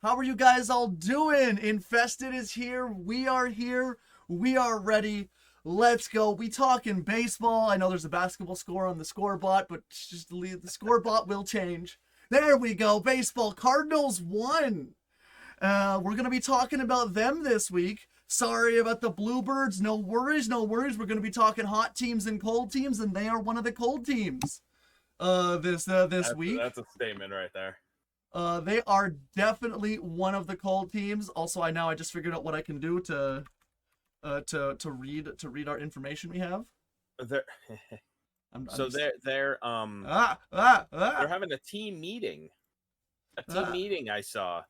How are you guys all doing? Infested is here. We are here. We are ready. Let's go. We talking baseball. I know there's a basketball score on the scoreboard, but just leave the scoreboard will change. There we go. Baseball. Cardinals won. We're going to be talking about them this week. Sorry about the Bluebirds. No worries, no worries. We're going to be talking hot teams and cold teams, and they are one of the cold teams this week. That's a statement right there. They are definitely one of the cold teams. Also, I just figured out what I can do to read our information we have. They're they're having a team meeting. I saw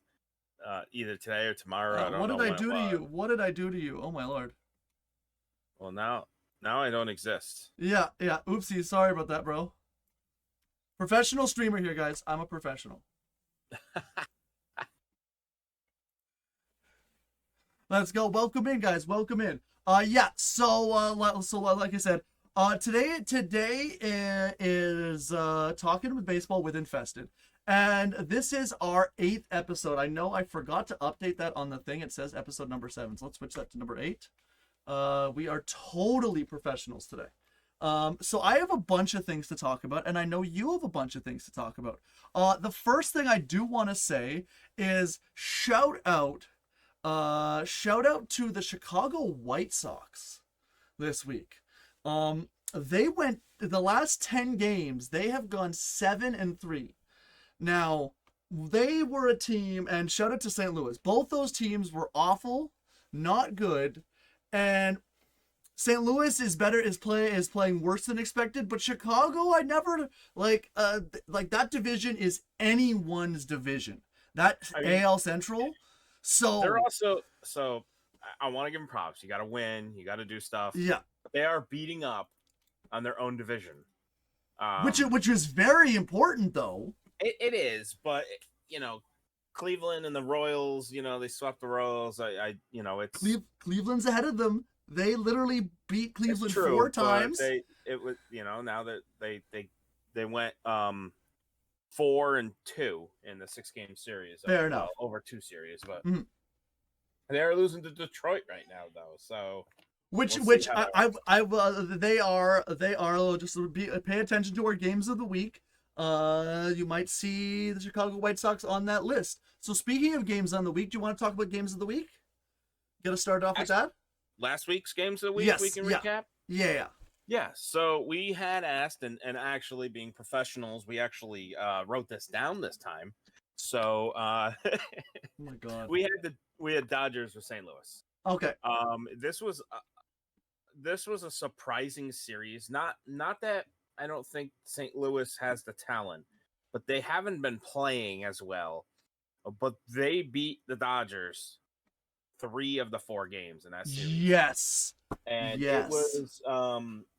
either today or tomorrow. I don't what know did I when do it to was. you? What did I do to you? Oh my lord. Well, now I don't exist. Yeah. Oopsie. Sorry about that, bro. Professional streamer here, guys. I'm a professional. Let's go. Welcome in, guys. Welcome in. So like I said, today is talking with baseball with Infested, and this is our 8th episode. I know I forgot to update that on the thing. It says episode number 7, so let's switch that to number 8. We are totally professionals today. So I have a bunch of things to talk about, and I know you have a bunch of things to talk about. The first thing I do want to say is shout out to the Chicago White Sox this week. They went the last 10 games, they have gone 7-3. Now, they were a team, and shout out to St. Louis. Both those teams were awful, not good, and St. Louis is playing worse than expected, but Chicago, I never like that division is anyone's division. That AL Central. So they're also I want to give them props. You got to win. You got to do stuff. Yeah, they are beating up on their own division, which is very important though. It is, but Cleveland and the Royals. They swept the Royals. It's Cleveland's ahead of them. They literally beat Cleveland true, 4 times. It was now that they went 4-2 in the 6-game series. Fair enough. Over 2 series, but they're losing to Detroit right now though. So they are just pay attention to our games of the week. You might see the Chicago White Sox on that list. So speaking of games on the week, do you want to talk about games of the week? Got to start off with that. Last week's games of the week, yes, we can recap? Yeah. So we had asked, and actually being professionals, we actually wrote this down this time. So oh my god. We had Dodgers with St. Louis. Okay. This was a surprising series. Not that I don't think St. Louis has the talent, but they haven't been playing as well. But they beat the Dodgers 3 of the 4 games in that series. Yes. And it was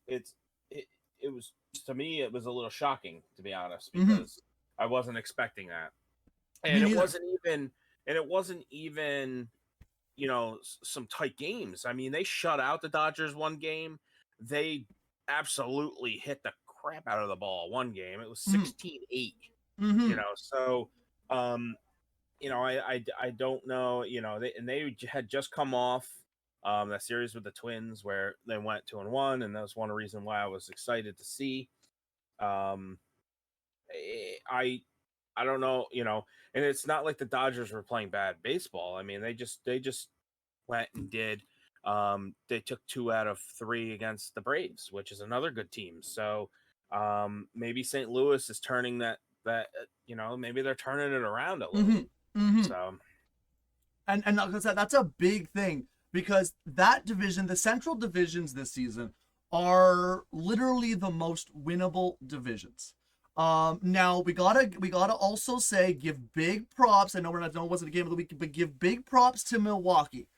it was, to me, it was a little shocking, to be honest, because I wasn't expecting that. And it wasn't even some tight games. I mean, they shut out the Dodgers one game. They absolutely hit the crap out of the ball one game. It was 16-8. So I don't know, they had just come off that series with the Twins where they went 2-1, and that was one reason why I was excited to see. I don't know, and it's not like the Dodgers were playing bad baseball. I mean, they just went and did. They took 2 out of 3 against the Braves, which is another good team. So maybe St. Louis is turning that maybe they're turning it around a little. So, and that's a big thing, because that division, the Central divisions this season, are literally the most winnable divisions. Now we gotta also say, give big props. I know it wasn't a game of the week, but give big props to Milwaukee.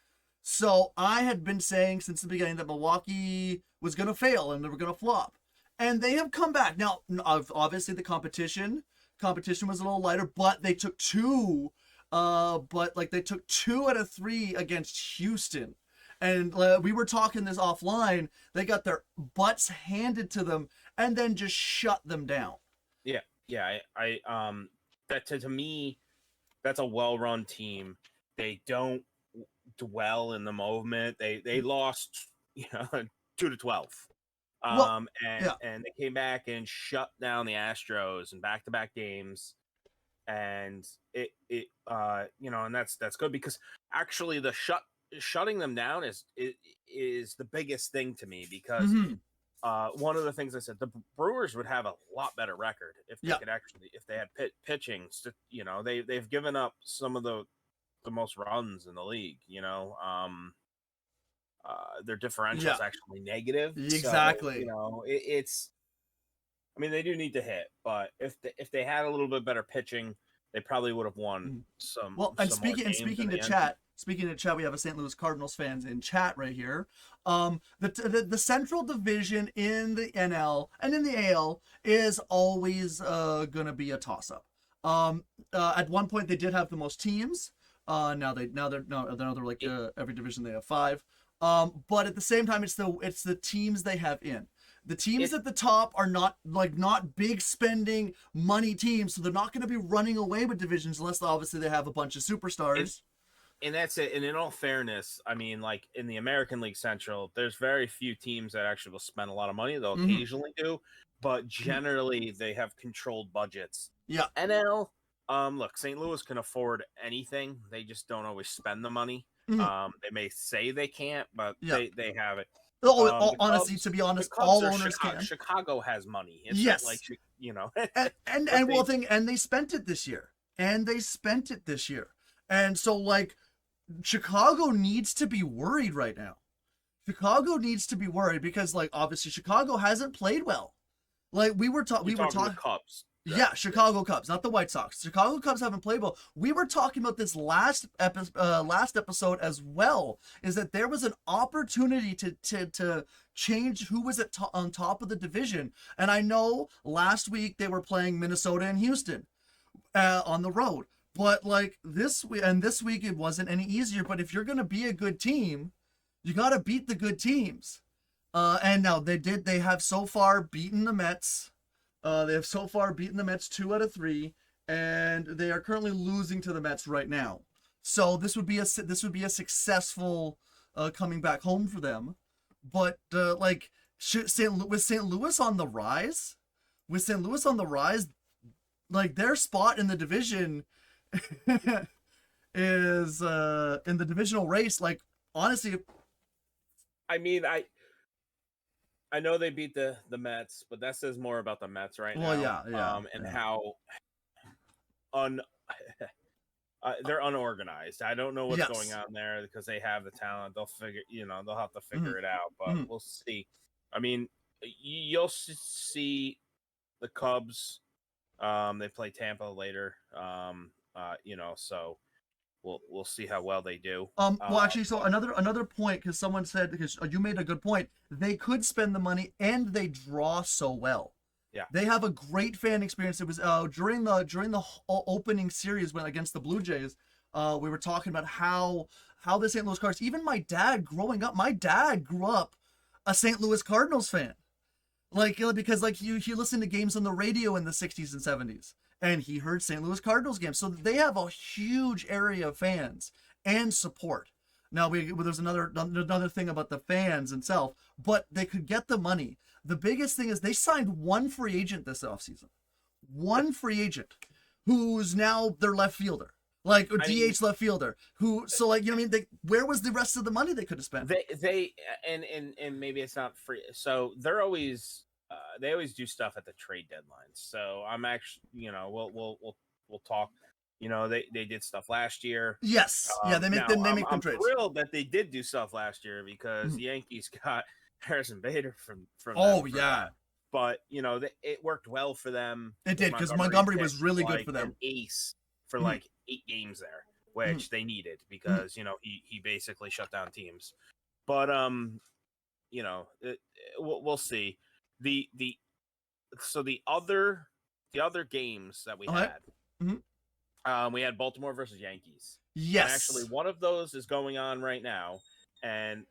So I had been saying since the beginning that Milwaukee was gonna fail and they were gonna flop, and they have come back. Now, obviously the competition was a little lighter, but they took 2. They took 2 out of 3 against Houston. And we were talking this offline. They got their butts handed to them and then just shut them down. Yeah. I that to me, that's a well-run team. They don't dwell in the moment. They lost, 2-12. Well, yeah. And they came back and shut down the Astros in back-to-back games. And and that's good, because actually the shutting them down is the biggest thing to me, because one of the things I said, the Brewers would have a lot better record if they could actually, if they had pitching. They've given up some of the most runs in the league. Their differential is actually negative. Exactly. So, it's. I mean, they do need to hit, but if they had a little bit better pitching, they probably would have won some. Well, and some speaking to chat, we have a St. Louis Cardinals fans in chat right here. The Central Division in the NL and in the AL is always gonna be a toss up. At one point they did have the most teams. Now they're like every division they have 5. But at the same time, it's the teams they have in. The teams at the top are not big spending money teams, so they're not going to be running away with divisions unless obviously they have a bunch of superstars. And that's it. And in all fairness, I mean, like in the American League Central, there's very few teams that actually will spend a lot of money. They'll occasionally do, but generally they have controlled budgets. Yeah. NL, look, St. Louis can afford anything. They just don't always spend the money. They may say they can't, but they have it. Honestly, to be honest, all owners can. Chicago has money. It's yes, like and they spent it this year, and so like Chicago needs to be worried right now. Chicago needs to be worried because like obviously Chicago hasn't played well. Like we were talking Cubs. Yeah, Chicago Cubs, not the White Sox. Chicago Cubs haven't played well. We were talking about this last episode as well, is that there was an opportunity to change who was on top of the division. And I know last week they were playing Minnesota and Houston on the road. But like this week it wasn't any easier. But if you're going to be a good team, you got to beat the good teams. And now they have so far beaten the Mets. They have so far beaten the Mets 2 out of 3, and they are currently losing to the Mets right now. So this would be a successful coming back home for them. But with St. Louis on the rise, like their spot in the division is in the divisional race. Like honestly, I mean, I know they beat the Mets, but that says more about the Mets right now. Well, yeah. And how they're unorganized. I don't know what's going on there because they have the talent. They'll they'll have to figure it out, but we'll see. I mean, you'll see the Cubs. They play Tampa later. So we'll see how well they do. Well, actually, so another point, because someone said, because you made a good point, they could spend the money and they draw so well. Yeah, they have a great fan experience. It was during the opening series when against the Blue Jays. We were talking about how the St. Louis Cardinals. Even my dad growing up, grew up a St. Louis Cardinals fan. Like because like he listened to games on the radio in the 60s and 70s. And he heard St. Louis Cardinals games. So they have a huge area of fans and support. Now, there's another thing about the fans themselves, but they could get the money. The biggest thing is they signed one free agent this offseason. One free agent who's now their left fielder. Like, or DH left fielder. Where was the rest of the money they could have spent? They maybe it's not free. So they're always... they always do stuff at the trade deadlines. So I'm actually, we'll talk. They did stuff last year. Yes, they make them trades. I'm thrilled that they did do stuff last year because the Yankees got Harrison Bader from. Oh yeah, but it worked well for them. It did because Montgomery was really good for them. An ace for like 8 games there, which they needed because he basically shut down teams. But we'll see. The other games that we had, we had Baltimore versus Yankees. Yes, and actually one of those is going on right now, and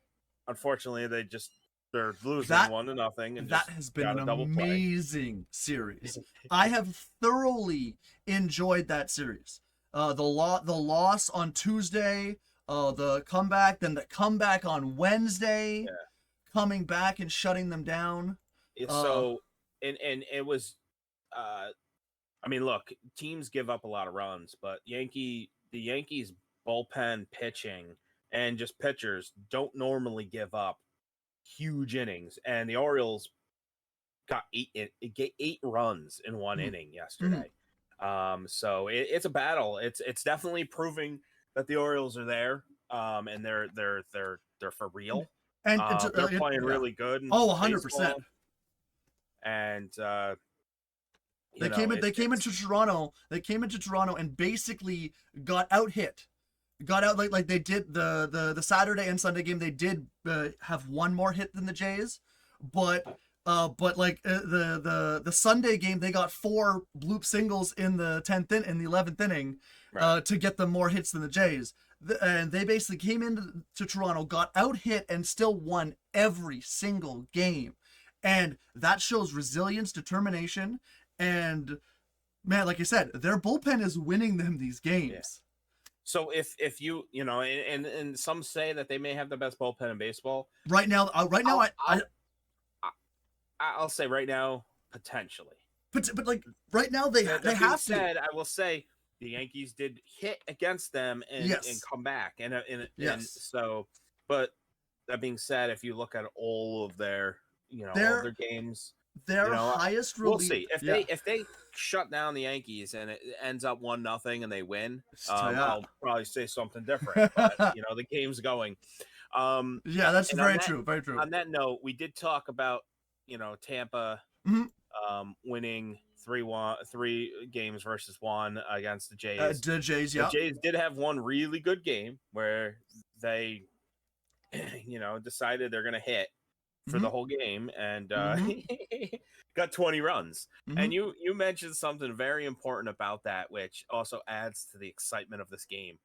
unfortunately they're losing 1-0. And that has been an amazing series. I have thoroughly enjoyed that series. The loss on Tuesday, the comeback, then the comeback on Wednesday, Yeah. coming back and shutting them down. So and it was I mean, look, teams give up a lot of runs, but the Yankees bullpen pitching and just pitchers don't normally give up huge innings, and the Orioles got eight runs in one inning yesterday. So it's a battle. It's definitely proving that the Orioles are there, and they're for real. And they're playing really good. Oh, 100%. And they came into Toronto. They came into Toronto and basically got out hit. Got out like they did the Saturday and Sunday game. They did have one more hit than the Jays, but the Sunday game they got 4 bloop singles in the 11th inning, right, to get them more hits than the Jays. And they basically came into Toronto, got out hit, and still won every single game. And that shows resilience, determination, and man, like I said, their bullpen is winning them these games. Yeah. So if you know, and some say that they may have the best bullpen in baseball right now. I'll say right now, potentially. But like right now, they have to. I will say the Yankees did hit against them and come back, and so. But that being said, if you look at all of their all their games, their highest relief. We'll see if they shut down the Yankees and it ends up 1-0 and they win. I'll probably say something different. But the game's going. That's very true. Very true. On that note, we did talk about Tampa winning 3 games versus 1 against the Jays. The Jays, The Jays did have one really good game where they, decided they're going to hit for the whole game and got 20 runs. And you mentioned something very important about that, which also adds to the excitement of this game.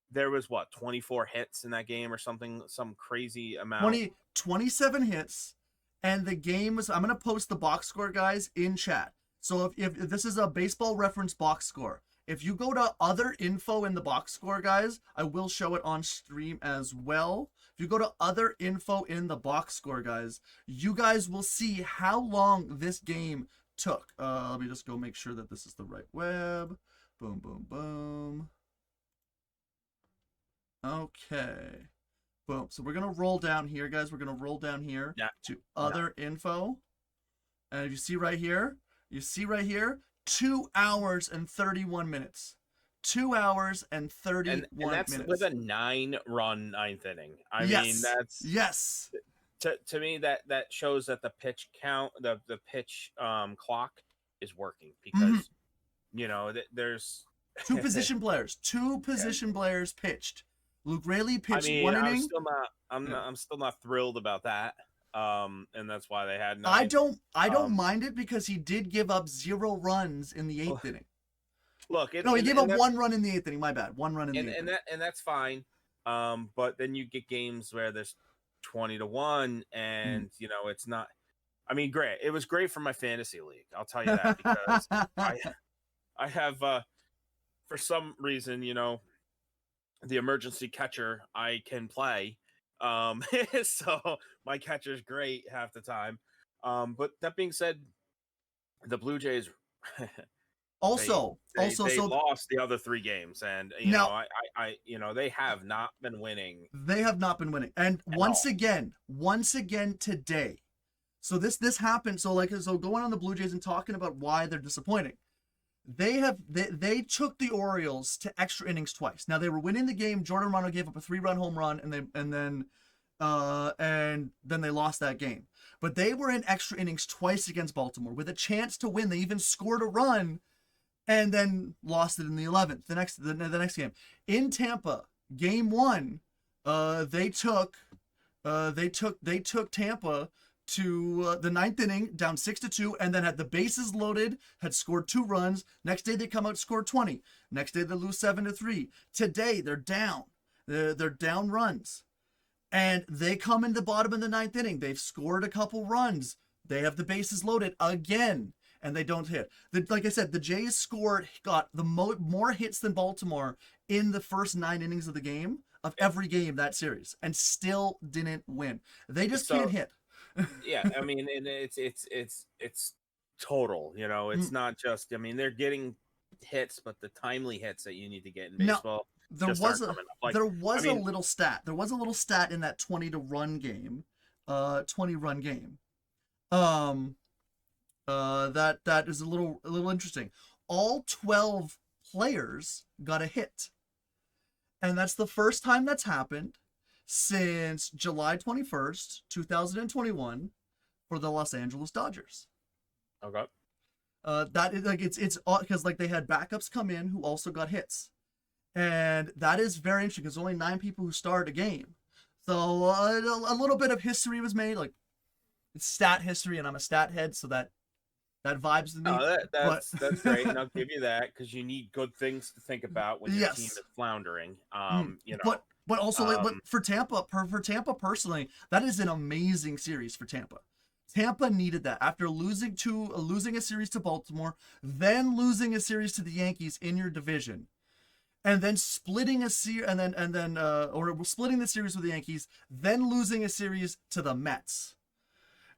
There was 24 hits in that game or something, some crazy amount. 27 hits. And the game was, I'm going to post the box score, guys, in chat. So if this is a Baseball Reference box score, if you go to other info in the box score, guys, I will show it on stream as well. If you go to other info in the box score, guys, you guys will see how long this game took. Let me just go make sure that this is the right web. Boom, boom, boom. Okay. Boom. So we're going to roll down here, guys. We're going to roll down here to other info. And if you see right here, 2 hours and 31 minutes. 2 hours and 31 minutes. And that's with a 9-run 9th inning. I mean, that's... Yes. To me, that shows that the pitch count, the pitch clock is working because, there's... Two position players pitched. Luke Raley pitched 1 inning. I'm still not thrilled about that. And that's why they had 9. I don't mind it because he did give up 0 runs in the 8th inning. Look, he gave up 1 run in the 8th inning. My bad, 1 run in the 8th inning. And that's fine. But then you get games where there's 20-1, and it's not. I mean, great. It was great for my fantasy league. I'll tell you that because I have for some reason, the emergency catcher I can play. So my catcher's great half the time. But that being said, the Blue Jays also they lost the other 3 games, and they have not been winning. They have not been winning. And once again today. So this happened. So going on the Blue Jays and talking about why they're disappointing. They took the Orioles to extra innings twice. Now they were winning the game. Jordan Romano gave up a 3-run home run, and then they lost that game. But they were in extra innings twice against Baltimore with a chance to win. They even scored a run, and then lost it in the 11th. The next game in Tampa, game 1, they took Tampa to the 9th inning, down 6-2, and then had the bases loaded, had scored 2 runs. Next day they come out, scored 20. Next day they lose 7-3. Today they're down. They're down runs, and they come in the bottom of the 9th inning. They've scored a couple runs. They have the bases loaded again, and they don't hit. Like I said, the Jays got the more hits than Baltimore in the first 9 innings of the game, of every game that series, and still didn't win. They just can't hit. Yeah, I mean, and it's total. You know, it's not just. I mean, they're getting hits, but the timely hits that you need to get in baseball. There was a little stat. There was a little stat in that 20-run game. That is a little interesting. All 12 players got a hit. And that's the first time that's happened since July 21st, 2021 for the Los Angeles Dodgers. Okay. That is like it's because like they had backups come in who also got hits. And that is very interesting because only 9 people who start a game. So a little bit of history was made, like it's stat history, and I'm a stat head, so that vibes to me. Oh, that's great, and I'll give you that because you need good things to think about when your team is floundering. You know, but also but for Tampa, personally, that is an amazing series for Tampa. Tampa needed that after losing a series to Baltimore, then losing a series to the Yankees in your division. And then splitting a series, or splitting the series with the Yankees, then losing a series to the Mets,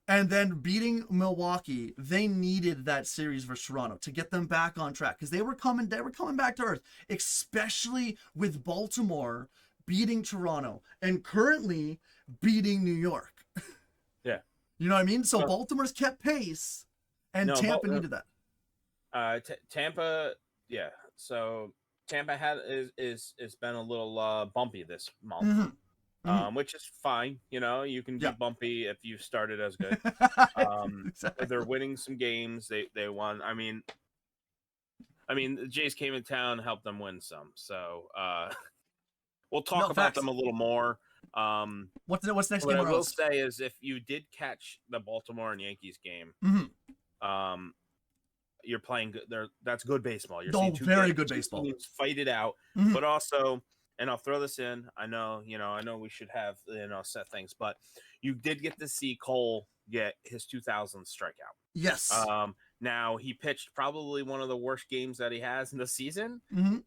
and then beating Milwaukee. They needed that series versus Toronto to get them back on track because they were coming back to earth, especially with Baltimore beating Toronto and currently beating New York. Yeah, you know what I mean. So Baltimore's kept pace, and Tampa needed that. Tampa, yeah. So Tampa is been a little bumpy this month, which is fine. You know, you can be bumpy if you started as good. Exactly. They're winning some games. They won. I mean, the Jays came in town, helped them win some. So we'll talk about them a little more. What's next what game? I will say is, if you did catch the Baltimore and Yankees game, you're playing good. That's good baseball. You're seeing very good baseball. Teams fight it out, but also, and I'll throw this in. I know we should have set things, but you did get to see Cole get his 2000th strikeout. Yes. Now he pitched probably one of the worst games that he has in the season.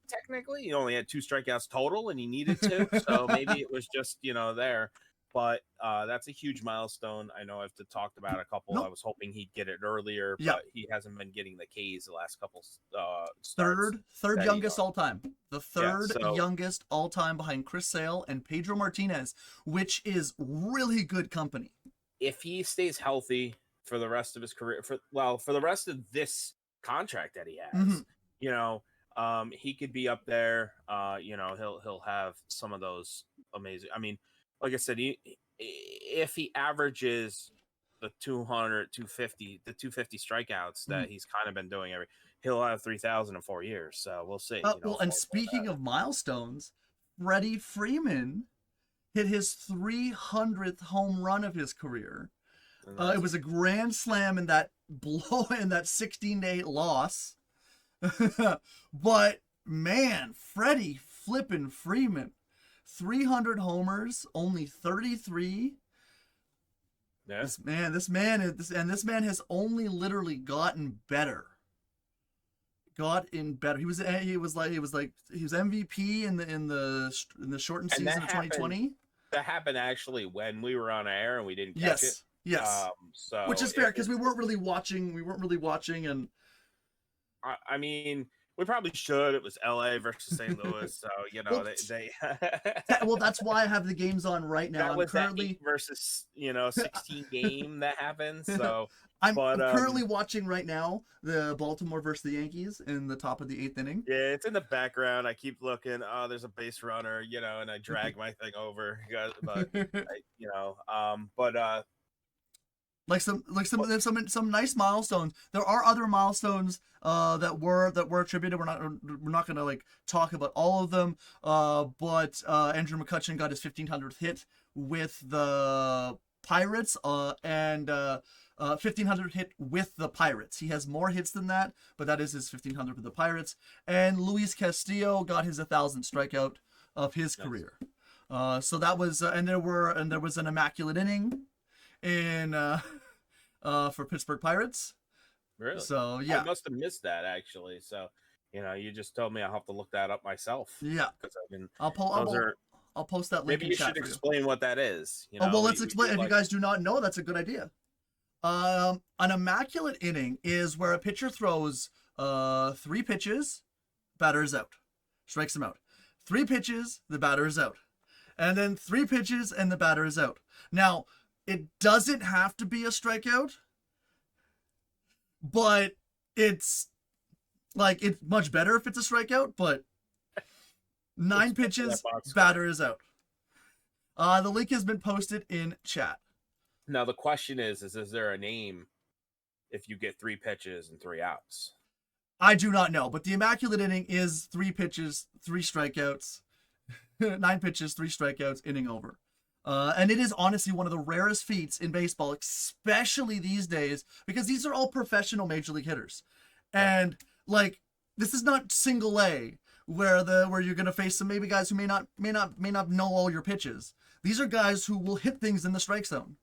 Technically, he only had 2 strikeouts total, and he needed to. So maybe it was just there. But that's a huge milestone. I know I've talked about a couple. I was hoping he'd get it earlier, but he hasn't been getting the Ks the last couple starts. Third youngest all time. The third youngest all time behind Chris Sale and Pedro Martinez, which is really good company. If he stays healthy for the rest of his career, for the rest of this contract that he has, he could be up there. He'll have some of those amazing. I mean, like I said, if he averages the 200, 250, the 250 strikeouts that he's kind of been doing he'll have 3,000 in 4 years. So we'll see. And speaking of milestones, Freddie Freeman hit his 300th home run of his career. It was a grand slam in that 16-8 loss. But man, Freddie flippin' Freeman. 300 homers, only 33. Yeah. This man has only literally gotten better. He was MVP in the shortened season of 2020. That happened actually when we were on air and we didn't catch it. Yes. So which is fair because we weren't really watching, and I mean, we probably should. It was LA versus St. Louis, so they well, that's why I have the games on right now. That was currently that 8 versus 16 game that happened. So I'm currently watching right now the Baltimore versus the Yankees in the top of the 8th inning. Yeah, it's in the background. I keep looking. Oh, there's a base runner, and I drag my thing over. But like some nice milestones. There are other milestones that were attributed. We're not gonna like talk about all of them. But Andrew McCutchen got his 1500th hit with the Pirates, and 1500 hit with the Pirates. He has more hits than that, but that is his 1500 with the Pirates. And Luis Castillo got his 1000th strikeout of his career. So that was and there was an immaculate inning in for Pittsburgh Pirates. Really? So I yeah, must have missed that actually. So, you just told me I'll have to look that up myself yeah. because I've been. I'll po- Those I'll, are I'll post that link maybe in you chat should for you. explain what that is. Oh well, let's We explain. do If you like guys do not know, that's a good idea. An immaculate inning is where a pitcher throws 3 pitches, batter is out, strikes him out. 3 pitches, the batter is out, and then 3 pitches and the batter is out. Now, it doesn't have to be a strikeout, but it's it's much better if it's a strikeout. But nine Explain that pitches, box score. batter is out. The link has been posted in chat. Now the question is there a name if you get 3 pitches and 3 outs? I do not know, but the immaculate inning is 3 pitches, 3 strikeouts, 9 pitches, 3 strikeouts, inning over. And it is honestly one of the rarest feats in baseball, especially these days, because these are all professional major league hitters, and this is not single A where you're gonna face some maybe guys who may not know all your pitches. These are guys who will hit things in the strike zone,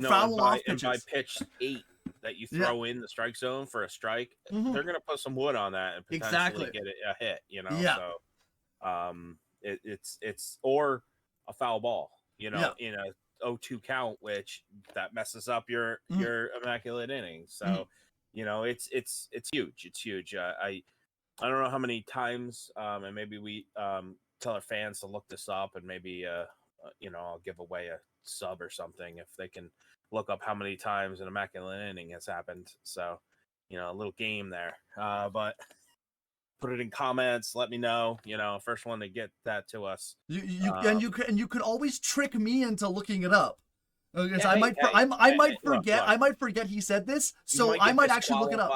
foul off pitches. And by pitch 8 that you throw in the strike zone for a strike, they're gonna put some wood on that and potentially get it a hit. Yeah. So it's or a foul ball. In a 0-2 count, which that messes up your immaculate inning. So, it's huge. It's huge. I don't know how many times, and maybe we tell our fans to look this up, and maybe I'll give away a sub or something if they can look up how many times an immaculate inning has happened. So, a little game there. But put it in comments. Let me know. First one to get that to us. You could always trick me into looking it up. Yeah, I might forget. Look. I might forget he said this, so I might actually look it up.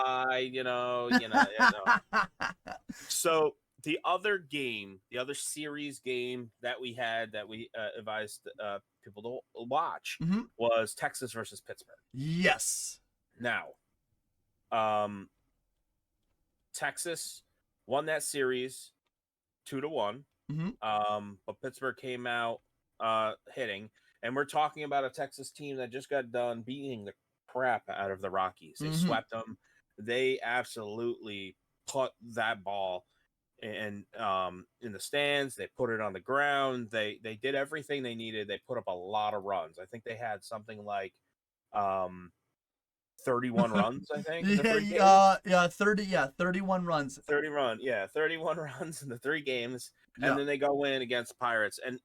So the other series game that we had that we advised people to watch was Texas versus Pittsburgh. Yes. Now, Texas won that series 2-1. But Pittsburgh came out hitting, and we're talking about a Texas team that just got done beating the crap out of the Rockies. They swept them. They absolutely put that ball in the stands. They put it on the ground. They did everything they needed. They put up a lot of runs. I think they had something like 31 runs, I think. 31 runs. 31 runs in the 3 games, and then they go in against Pirates, and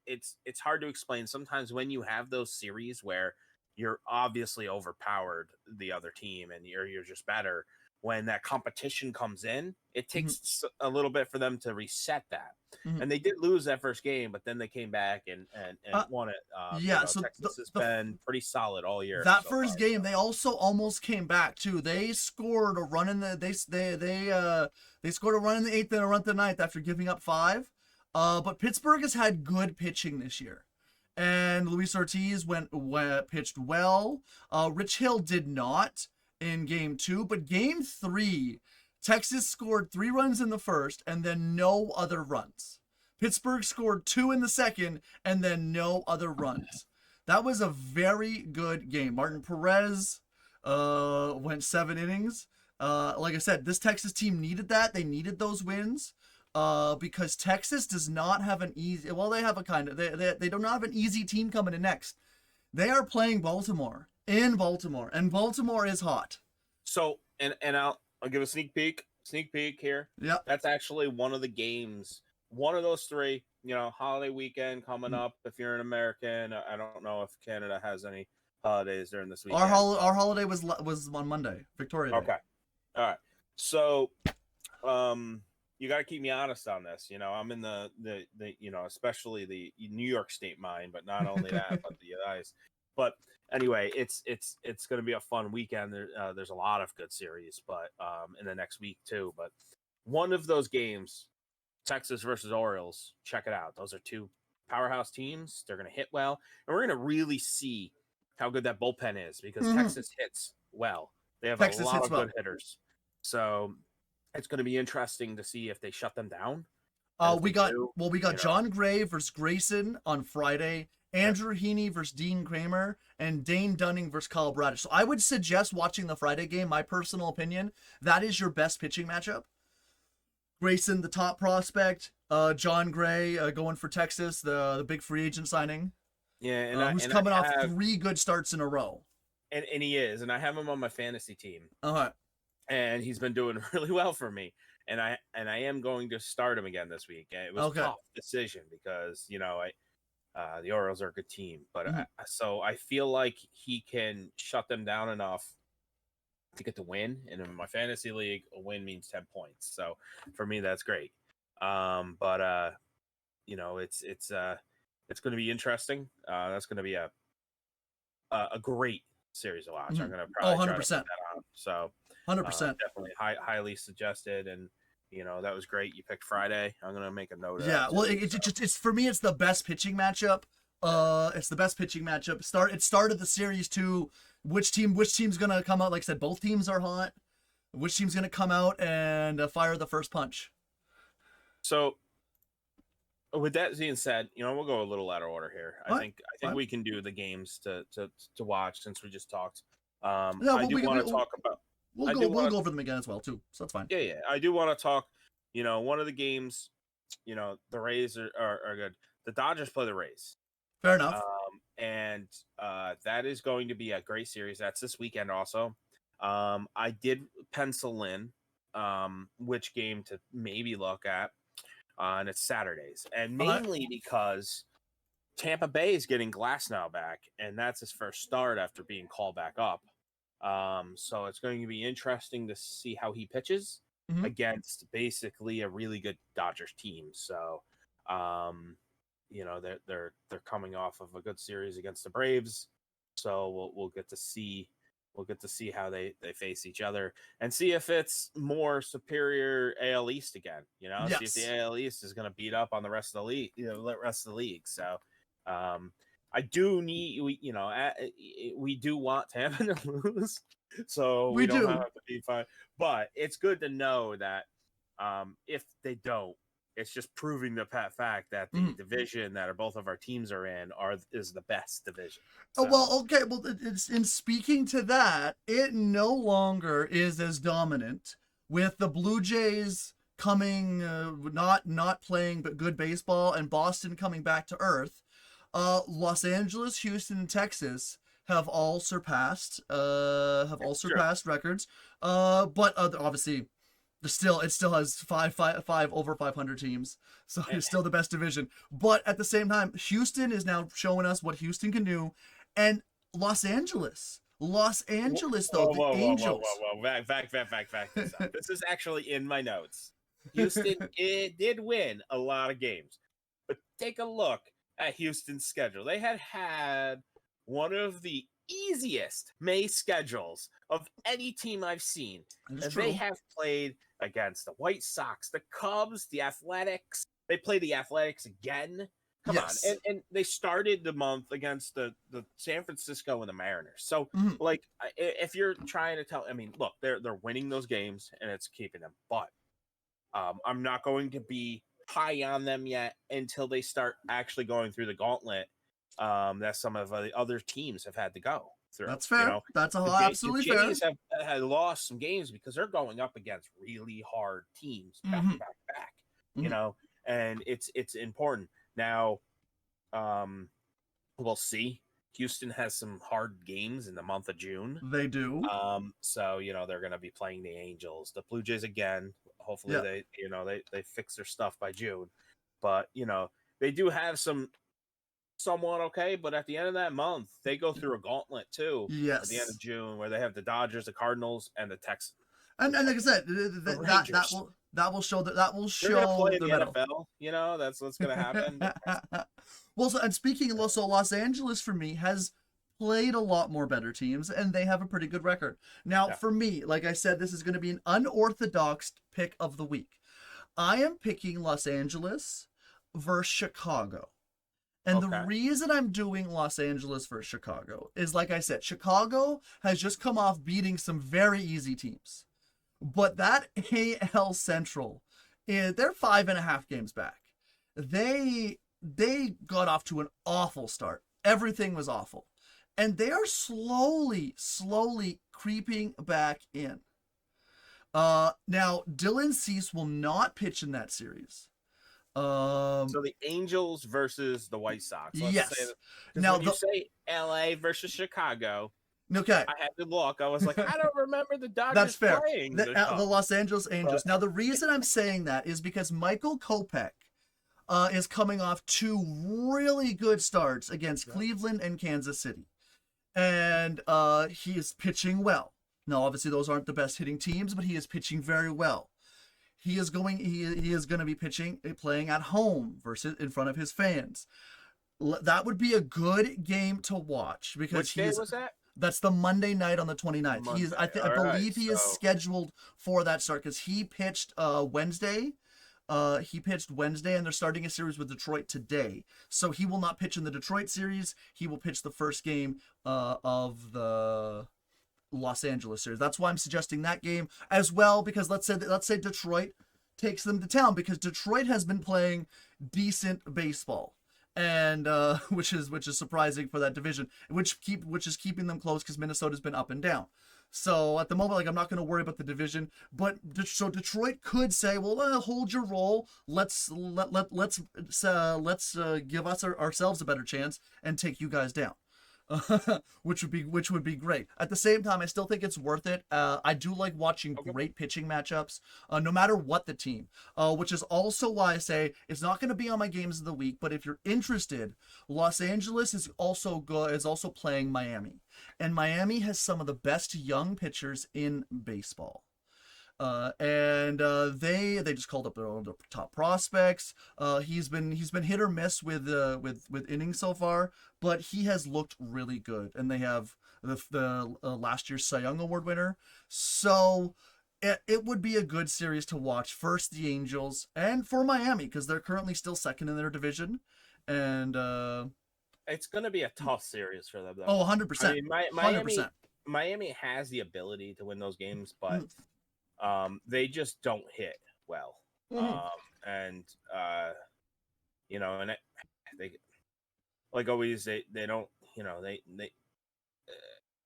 it's hard to explain. Sometimes when you have those series where you're obviously overpowered the other team and you're just better, when that competition comes in, it takes a little bit for them to reset that. And they did lose that first game, but then they came back and won it. So Texas has been pretty solid all year. That first game, they also almost came back too. They scored a run in the they scored a run in the 8th and a run in the 9th after giving up 5. But Pittsburgh has had good pitching this year, and Luis Ortiz pitched well. Rich Hill did not in game 2, but game 3, Texas scored 3 runs in the first and then no other runs. Pittsburgh scored 2 in the second and then no other runs. That was a very good game. Martin Perez went 7 innings. Like I said, this Texas team needed that. They needed those wins because Texas does not have an easy. Well, they have a kind of. They do not have an easy team coming in next. They are playing Baltimore in Baltimore, and Baltimore is hot. So, and I'll give a sneak peek here. Yeah, that's actually one of the games. One of those 3. Holiday weekend coming up. If you're an American, I don't know if Canada has any holidays during this weekend. Our holiday was on Monday, Victoria Day. Okay, all right. So, you got to keep me honest on this. I'm in the especially the New York State mind, but not only that, but the eyes. But anyway, it's going to be a fun weekend. There's a lot of good series, but in the next week too. But one of those games, Texas versus Orioles, check it out. Those are 2 powerhouse teams. They're going to hit well, and we're going to really see how good that bullpen is because Texas hits well. They have a lot of good hitters. So it's going to be interesting to see if they shut them down. We got John Gray versus Grayson on Friday, Andrew Heaney versus Dean Kramer, and Dane Dunning versus Kyle Bradish. So I would suggest watching the Friday game. My personal opinion, that is your best pitching matchup. Grayson, the top prospect. John Gray going for Texas, the big free agent signing. Yeah, and who's coming off 3 good starts in a row. And he is, and I have him on my fantasy team. Uh-huh. And he's been doing really well for me. And I am going to start him again this week. It was a tough decision because, you know, the Orioles are a good team, but so I feel like he can shut them down enough to get the win. And in my fantasy league, a win means 10 points. So for me, that's great. But you know, it's going to be interesting. That's going to be a great series to watch. I'm going to probably 100%. try to put that on. So 100%. Definitely highly suggested. And you know, that was great. You picked Friday. I'm gonna make a note of that. Too, well, it's for me. It's the best pitching matchup. It's the best pitching matchup. It started the series too. Which team's gonna come out? Like I said, both teams are hot. Which team's gonna come out and fire the first punch? So, with that being said, you know, we'll go a little out of order here. I think we can do the games to watch since we just talked. I do want to talk about. We'll go over them again as well too, so that's fine. Yeah. I do want to talk. You know, one of the games, you know, the Rays are good. The Dodgers play the Rays. Fair enough. And that is going to be a great series. That's this weekend also. I did pencil in which game to maybe look at, and it's Saturdays, and mainly because Tampa Bay is getting Glasnow back, and that's his first start after being called back up. So it's going to be interesting to see how he pitches against basically a really good Dodgers team. So, you know, they're coming off of a good series against the Braves. So we'll get to see how they face each other and see if it's more superior AL East again. You know, see if the AL East is going to beat up on the rest of the league. You know, the rest of the league. So, I do we do want Tampa to lose, so we don't have to be fine. But it's good to know that if they don't, it's just proving the fact that the division that both of our teams are in is the best division. So. Oh, well, okay. Well, it's in speaking to that, it no longer is as dominant with the Blue Jays coming not playing but good baseball and Boston coming back to earth. Los Angeles, Houston, and Texas have all surpassed records. But obviously, it still has five over 500 teams, so it's still the best division. But at the same time, Houston is now showing us what Houston can do, and Los Angeles, the Angels. Whoa. Back this up. This is actually in my notes. Houston did win a lot of games, but take a look at Houston's schedule. They had one of the easiest May schedules of any team I've seen. And they have played against the White Sox, the Cubs, the Athletics. They play the Athletics again. Come on. And they started the month against the San Francisco and the Mariners. So, like, if you're trying to tell, I mean, look, they're winning those games and it's keeping them. But I'm not going to be high on them yet until they start actually going through the gauntlet that some of the other teams have had to go through. That's fair. You know? That's absolutely fair. The Jays have lost some games because they're going up against really hard teams back to back. You know, and it's important. Now, we'll see. Houston has some hard games in the month of June. They do. So you know they're going to be playing the Angels, the Blue Jays again. Hopefully they fix their stuff by June. But you know they do have somewhat okay. But at the end of that month, they go through a gauntlet too. Yes. At the end of June, where they have the Dodgers, the Cardinals, and the Texans. And like I said, that will show They're gonna play the NFL. You know that's what's going to happen. Well, and speaking of Los Angeles for me has played a lot more better teams, and they have a pretty good record. Now, for me, like I said, this is going to be an unorthodox pick of the week. I am picking Los Angeles versus Chicago. And the reason I'm doing Los Angeles versus Chicago is, like I said, Chicago has just come off beating some very easy teams. But that AL Central, they're 5.5 games back. They they got off to an awful start. Everything was awful. And they are slowly creeping back in. Now Dylan Cease will not pitch in that series. So the Angels versus the White Sox. Let's say Yes. because Now when you say LA versus Chicago, okay, I had to look. I was like, I don't remember the that's Dodgers fair. playing The Los Angeles Angels. But Now the reason I'm saying that is because Michael Kopech is coming off two really good starts against Cleveland and Kansas City, and he is pitching well. Now, obviously, those aren't the best hitting teams, but he is pitching very well. He is going to be playing at home versus in front of his fans. That would be a good game to watch because which day was that? that's the Monday night on the 29th. Monday. I believe he is scheduled for that start because he pitched Wednesday. He pitched Wednesday, and they're starting a series with Detroit today. So he will not pitch in the Detroit series. He will pitch the first game of the Los Angeles series. That's why I'm suggesting that game as well, because let's say Detroit takes them to town, because Detroit has been playing decent baseball, and which is surprising for that division, which is keeping them close because Minnesota's been up and down. So at the moment, like, I'm not going to worry about the division, but so Detroit could say, well, hold your roll. Let's give ourselves a better chance and take you guys down. which would be great. At the same time, I still think it's worth it. I do like watching great pitching matchups, no matter what the team. Which is also why I say it's not going to be on my games of the week. But if you're interested, Los Angeles is also playing Miami, and Miami has some of the best young pitchers in baseball. And they just called up their top prospects. He's been hit or miss with innings so far, but he has looked really good. And they have the last year's Cy Young Award winner. So it would be a good series to watch. First the Angels, and for Miami, because they're currently still second in their division, and it's going to be a tough series for them, though. Oh, 100%. I mean, Miami has the ability to win those games, but they just don't hit well. And they, like always, they don't,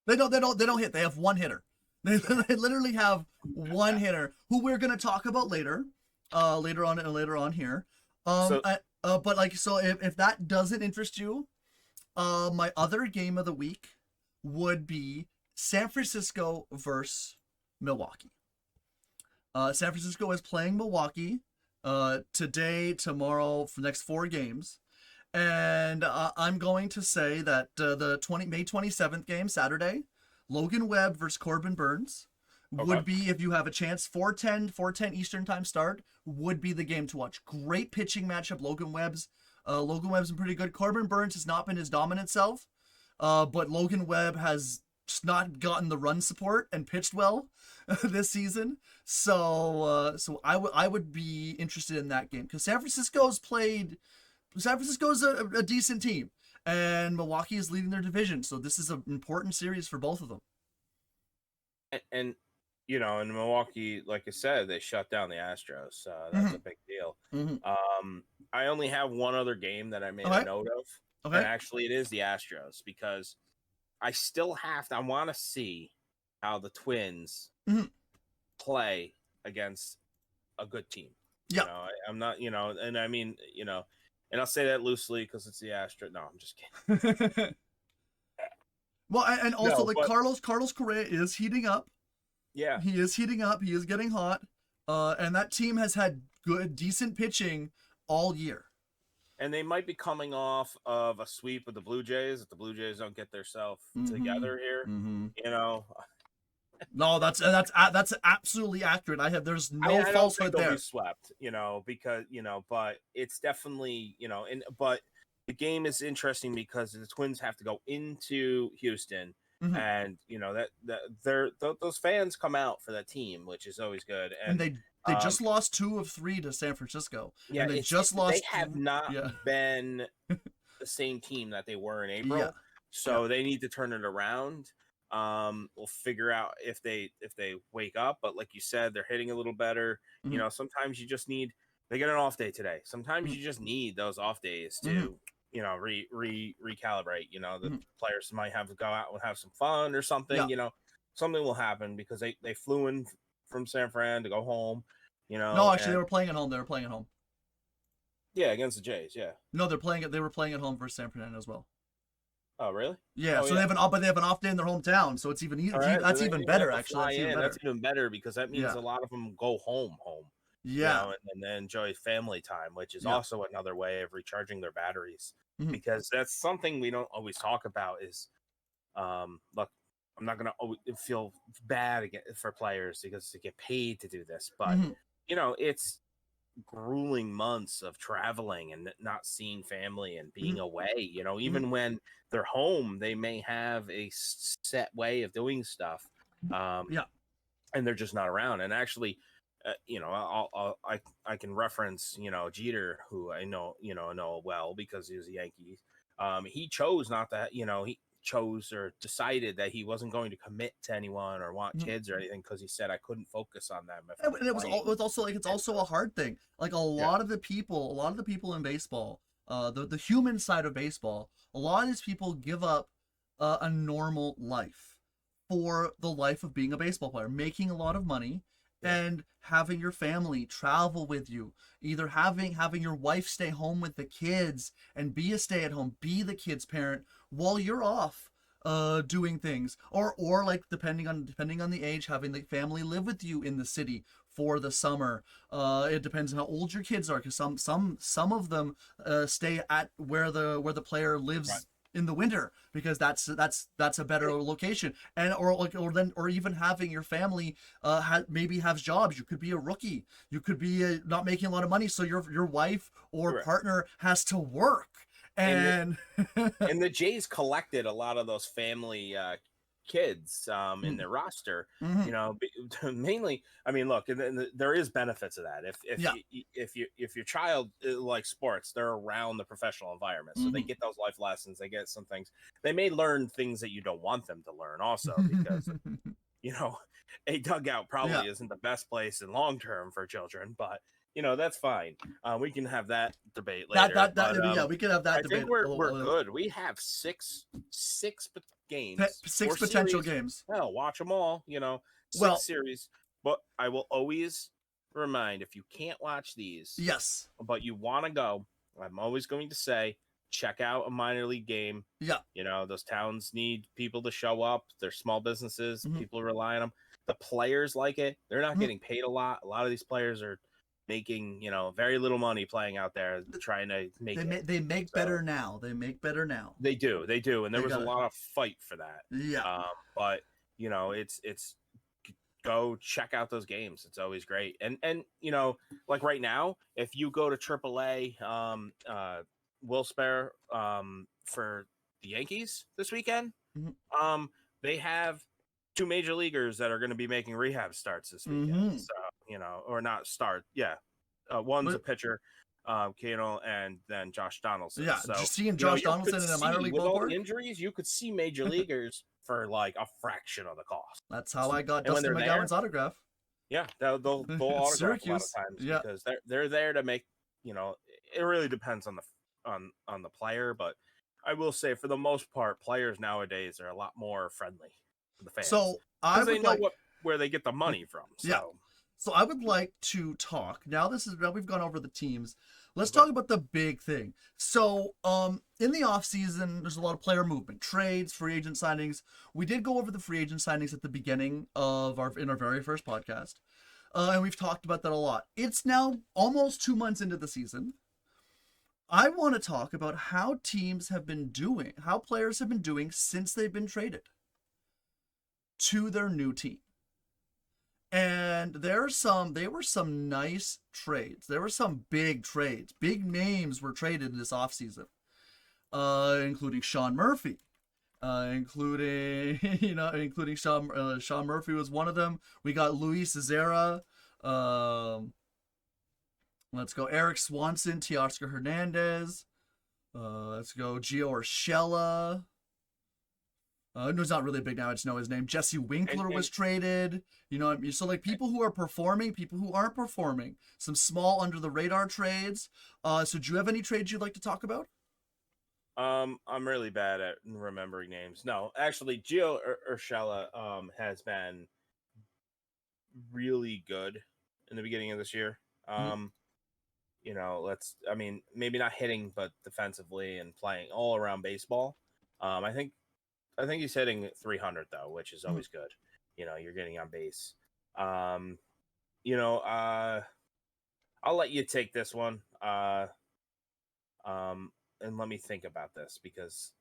they don't hit. They have one hitter. They literally have one hitter who we're gonna talk about later on here. But like, so if that doesn't interest you, my other game of the week would be San Francisco versus Milwaukee. San Francisco is playing Milwaukee today, tomorrow, for the next 4 games. And I'm going to say that the May 27th game, Saturday, Logan Webb versus Corbin Burns would be, if you have a chance, 4:10 Eastern time start, would be the game to watch. Great pitching matchup. Logan Webb's been pretty good. Corbin Burns has not been his dominant self, but Logan Webb has just not gotten the run support and pitched well this season. So I would be interested in that game because San Francisco's a decent team, and Milwaukee is leading their division. So this is an important series for both of them. And in Milwaukee, like I said, they shut down the Astros. That's a big deal. I only have one other game that I made a note of, and actually it is the Astros, because I want to see how the Twins play against a good team. Yeah. I'm not, and I mean, and I'll say that loosely because it's the Astros. No, I'm just kidding. Well, and also Carlos Correa is heating up. Yeah. He is heating up. He is getting hot. And that team has had decent pitching all year. And they might be coming off of a sweep with the Blue Jays if the Blue Jays don't get themselves together here. No, that's absolutely accurate. There's no falsehood there. Be swept, because but it's definitely but the game is interesting because the Twins have to go into Houston, and those fans come out for that team, which is always good. And they just lost 2 of 3 to San Francisco. Yeah, and they have not been the same team that they were in April. Yeah. So they need to turn it around. We'll figure out if they wake up, but like you said, they're hitting a little better. Sometimes you just need they get an off day today. Sometimes you just need those off days to, you know, recalibrate. You know, the players might have to go out and have some fun or something. Yeah. You know, something will happen because they flew in from San Fran to go home. You know, No, actually, and they were playing at home. They were playing at home. yeah, against the Jays. Yeah. No, they're playing it. They were playing at home versus San Fernando as well. Oh, really? Yeah, Oh, so they have an off day in their hometown, so it's even All right, that's then even you better have to actually. fly That's even in. better. That's even better because that means Yeah. a lot of them go home, you Yeah. know, and then enjoy family time, which is also another way of recharging their batteries. Because that's something we don't always talk about. Is look, I'm not gonna feel bad for players because they get paid to do this, but you know, it's grueling months of traveling and not seeing family and being away. You know, even when they're home, they may have a set way of doing stuff, and they're just not around. And actually, you know, I can reference, you know, Jeter, who I know well because he was a Yankee. He chose not to, you know, he chose or decided that he wasn't going to commit to anyone or want kids or anything because he said I couldn't focus on them. And it was also like it's also a hard thing. Like a lot of the people in baseball, the human side of baseball, a lot of these people give up a normal life for the life of being a baseball player, making a lot of money and having your family travel with you, either having your wife stay home with the kids and be a stay-at-home, be the kid's parent while you're off doing things, or like depending on the age, having the family live with you in the city for the summer. It depends on how old your kids are, because some of them stay at where the player lives in the winter because that's a better location. And or even having your family maybe have jobs. You could be a rookie, you could be not making a lot of money, so your wife or partner has to work. And and the Jays collected a lot of those family kids in their roster, you know, mainly. I mean, look, there is benefits of that. If your child likes sports, they're around the professional environment, so they get those life lessons, they get some things. They may learn things that you don't want them to learn also, because you know, a dugout probably isn't the best place in long term for children, but you know, that's fine. We can have that debate later. We can have that debate. I think we're good. We have six games, six potential series. games. Well, watch them all. You know, six series. But I will always remind, if you can't watch these, but you want to go, I'm always going to say, check out a minor league game. Yeah. You know, those towns need people to show up. They're small businesses. People rely on them. The players like it. They're not getting paid a lot. A lot of these players are making, you know, very little money playing out there, trying to make it. They make better now. They make better now. They do. And there was a lot of fight for that. Yeah. But you know, it's go check out those games. It's always great. And you know, like right now, if you go to AAA, Wilkes-Barre, for the Yankees this weekend, they have two major leaguers that are going to be making rehab starts this weekend. So, you know, or not start. Yeah. One's a pitcher, Kano, and then Josh Donaldson. Yeah. So, just seeing Josh Donaldson in a minor league with all ballpark. the injuries, you could see major leaguers for like a fraction of the cost. That's how I got Dustin McGowan's autograph. Yeah. They'll autograph Syracuse. a lot of times because they're there to make, you know, it really depends on the player, but I will say for the most part, players nowadays are a lot more friendly to the fans. So they know where they get the money from. So. So I would like to talk now. We've gone over the teams. Let's talk about the big thing. So, in the off season, there's a lot of player movement, trades, free agent signings. We did go over the free agent signings at the beginning of our very first podcast, and we've talked about that a lot. It's now almost 2 months into the season. I want to talk about how teams have been doing, how players have been doing since they've been traded to their new team. And there were some nice trades. There were some big trades. Big names were traded this offseason, including Sean Murphy, including Sean Murphy was one of them. We got Luis Cesara. Let's go Eric Swanson, Teoscar Hernandez. Let's go Gio Urshela. No, he's not really big now. I just know his name. Jesse Winkler And was traded. You know, so like people who are performing, people who aren't performing, some small under the radar trades. So do you have any trades you'd like to talk about? I'm really bad at remembering names. No, actually, Gio Urshela has been really good in the beginning of this year. Mhm. I mean, maybe not hitting, but defensively and playing all around baseball. I think he's hitting 300 though, which is Mhm. always good. You're getting on base. Um, you know, uh, I'll let you take this one. And let me think about this because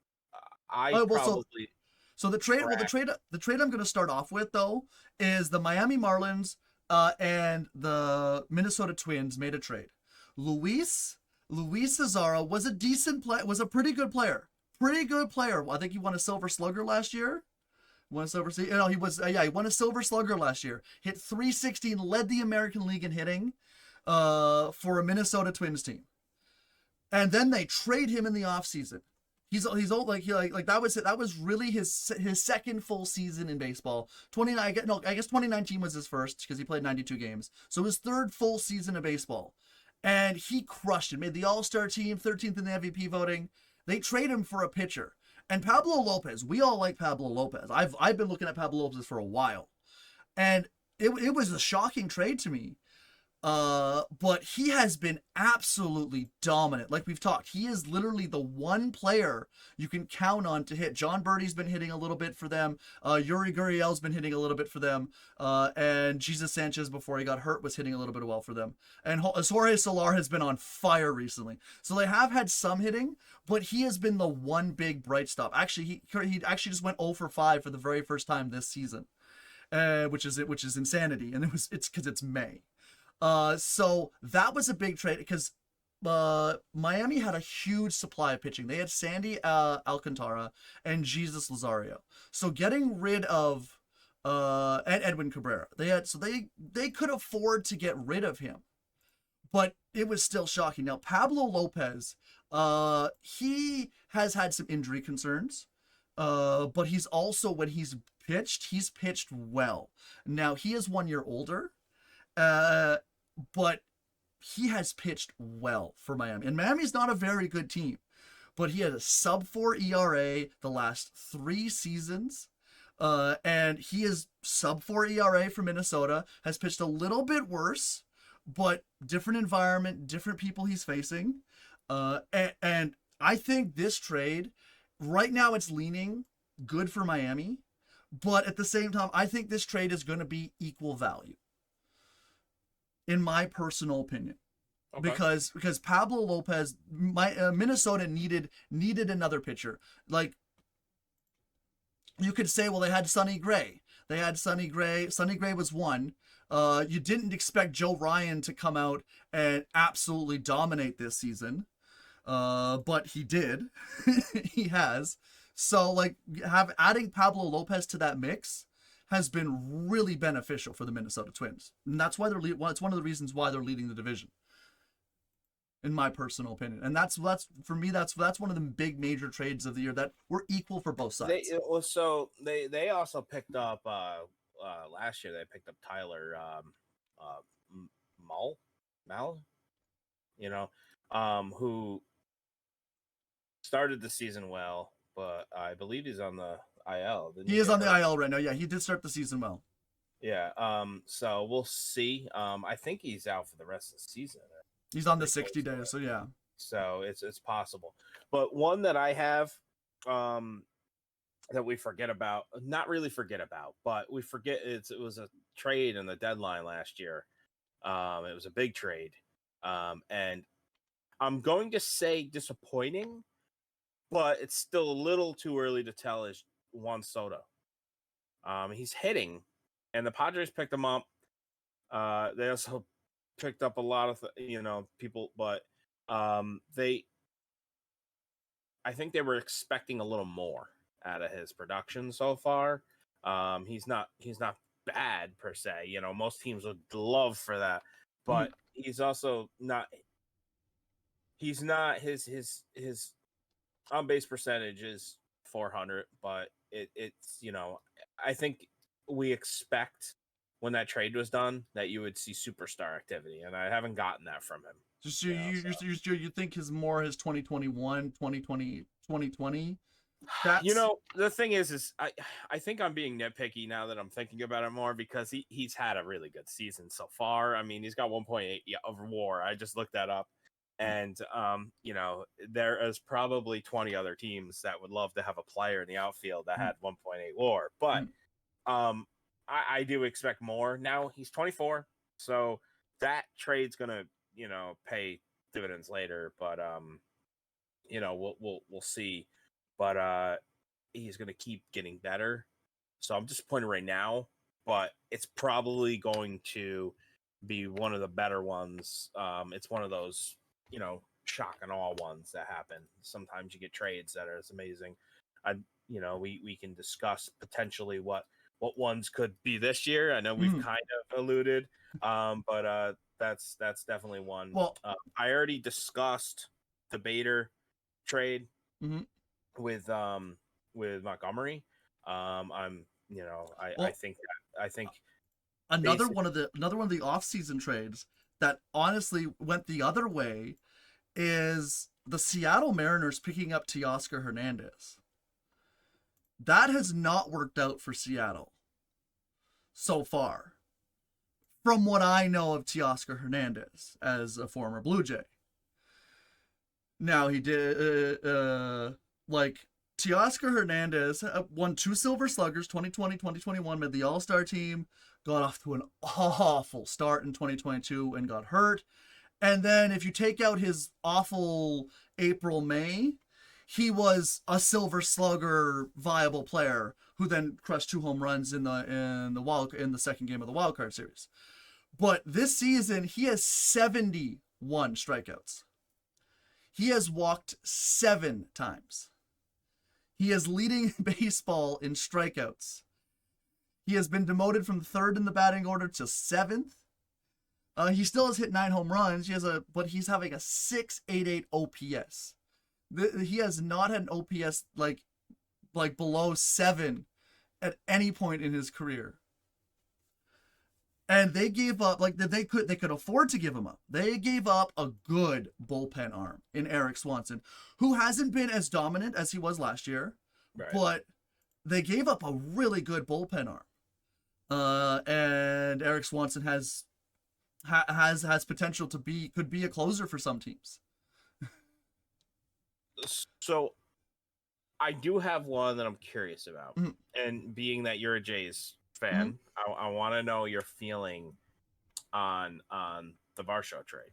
I Oh, well, probably so the trade, well, track. the trade I'm going to start off with though is the Miami Marlins and the Minnesota Twins made a trade. Luis Luis Cesaro was a decent play, was a pretty good player, pretty good player. I think he won a Silver Slugger last year. Won a silver. No, he was yeah, he won a Silver Slugger last year. Hit 316, led the American League in hitting, for a Minnesota Twins team. And then they trade him in the offseason. He's old, like that was it. That was really his second full season in baseball. 29 I guess 2019 was his first because he played 92 games. So his third full season of baseball, and he crushed it. Made the All Star team, 13th in the MVP voting. They trade him for a pitcher. And Pablo Lopez, we all like Pablo Lopez. I've been looking at Pablo Lopez for a while, and it was a shocking trade to me. But he has been absolutely dominant. Like we've talked, he is literally the one player you can count on to hit. John Birdie's been hitting a little bit for them. Yuri Gurriel's been hitting a little bit for them. And Jesus Sanchez, before he got hurt, was hitting a little bit well for them. And Jorge Solar has been on fire recently. So they have had some hitting, but he has been the one big bright stop. Actually, he actually just went 0 for 5 for the very first time this season, which is insanity. And it's because it's May. So that was a big trade because Miami had a huge supply of pitching. They had Sandy Alcantara and Jesus Lazario. So getting rid of and Edwin Cabrera, they could afford to get rid of him, but it was still shocking. Now Pablo Lopez, he has had some injury concerns. But he's also when he's pitched well. Now he is 1 year older. Uh, but he has pitched well for Miami. And Miami's not a very good team, but he had a sub 4 ERA the last 3 seasons. And he is sub 4 ERA for Minnesota, has pitched a little bit worse, but different environment, different people he's facing. And I think this trade, right now, it's leaning good for Miami. But at the same time, I think this trade is going to be equal value in my personal opinion, Okay. because Pablo Lopez, Minnesota needed another pitcher. Like you could say, well, they had Sonny Gray. They had Sonny Gray. Sonny Gray was one. You didn't expect Joe Ryan to come out and absolutely dominate this season, but he did. He has. So like adding Pablo Lopez to that mix has been really beneficial for the Minnesota Twins, and that's why it's one of the reasons why they're leading the division, in my personal opinion. And that's for me, that's one of the big major trades of the year that were equal for both They sides. they also picked up last year. They picked up Tyler Mull Mal, who started the season well, but I believe he's on the IL. Didn't He he is get on the hurt? IL right now. Yeah, he did start the season well. Yeah. So we'll see. I think he's out for the rest of the season. He's on the Pretty 60 close to days, it. so yeah. So it's possible. But one that I have that we forget about, not really forget about, but we forget it was a trade in the deadline last year. It was a big trade. And I'm going to say disappointing, but it's still a little too early to tell is Juan Soto. He's hitting, and the Padres picked him up. They also picked up a lot of people, but they I think they were expecting a little more out of his production so far. He's not bad per se. Most teams would love for that, Mhm. but he's also not. He's not his on base percentage is 400, but it's I think we expect when that trade was done that you would see superstar activity, and I haven't gotten that from him. Just you think his 2021, 2020, 2020. The thing is I think I'm being nitpicky now that I'm thinking about it more, because he's had a really good season so far. I mean, he's got 1.8 over WAR. I just looked that up, and there is probably 20 other teams that would love to have a player in the outfield that had 1.8 WAR, but I do expect more. Now he's 24, so that trade's gonna pay dividends later, but we'll see. But he's going to keep getting better. So I'm disappointed right now, but it's probably going to be one of the better ones. It's one of those, shock and awe ones that happen. Sometimes you get trades that are as amazing. We can discuss potentially what ones could be this year. I know we've kind of alluded, but that's definitely one. Well, I already discussed the Bader trade. With Montgomery. I think another one of the off-season trades that honestly went the other way is the Seattle Mariners picking up Teoscar Hernandez. That has not worked out for Seattle so far, from what I know of Teoscar Hernandez as a former Blue Jay. Now he did Teoscar Hernandez won 2 Silver Sluggers, 2020, 2021, made the All-Star team, got off to an awful start in 2022 and got hurt. And then if you take out his awful April, May, he was a Silver Slugger viable player who then crushed 2 home runs in the second game of the wild card series. But this season he has 71 strikeouts. He has walked 7 times. He is leading baseball in strikeouts. He has been demoted from 3rd in the batting order to 7th. He still has hit 9 home runs. But he's having a 6.88 OPS. He has not had an OPS like below 7 at any point in his career. And they gave up, they could afford to give him up. They gave up a good bullpen arm in Eric Swanson, who hasn't been as dominant as he was last year, right. But they gave up a really good bullpen arm. And Eric Swanson has potential could be a closer for some teams. So I do have one that I'm curious about. And being that you're a Jays fan, I want to know your feeling on the Varsho trade.